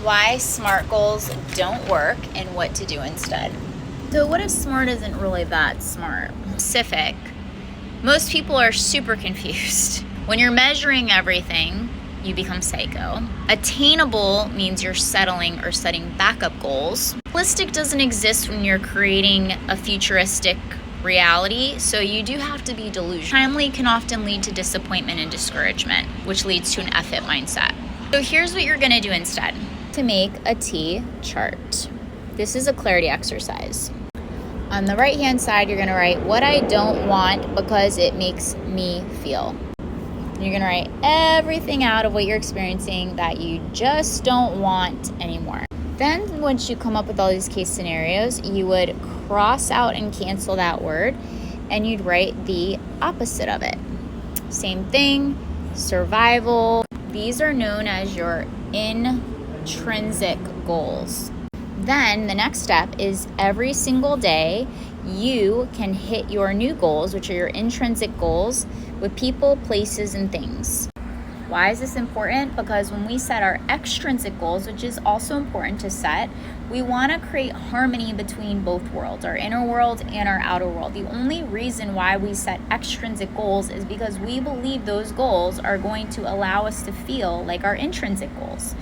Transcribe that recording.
why SMART goals don't work and what to do instead. So what if SMART isn't really that smart? Specific. Most people are super confused. When you're measuring everything, you become psycho. Attainable means you're settling or setting backup goals. Realistic doesn't exist when you're creating a futuristic reality, so you do have to be delusional. Timely can often lead to disappointment and discouragement, which leads to an F-it mindset. So here's what you're gonna do instead. To make a T chart. This is a clarity exercise. On the right-hand side, you're gonna write what I don't want because it makes me feel. You're gonna write everything out of what you're experiencing that you just don't want anymore. Then once you come up with all these case scenarios, you would cross out and cancel that word and you'd write the opposite of it. Same thing, survival. These are known as your intrinsic goals. Then the next step is every single day you can hit your new goals, which are your intrinsic goals, with people, places, and things. Why is this important? Because when we set our extrinsic goals, which is also important to set, we want to create harmony between both worlds, our inner world and our outer world. The only reason why we set extrinsic goals is because we believe those goals are going to allow us to feel like our intrinsic goals.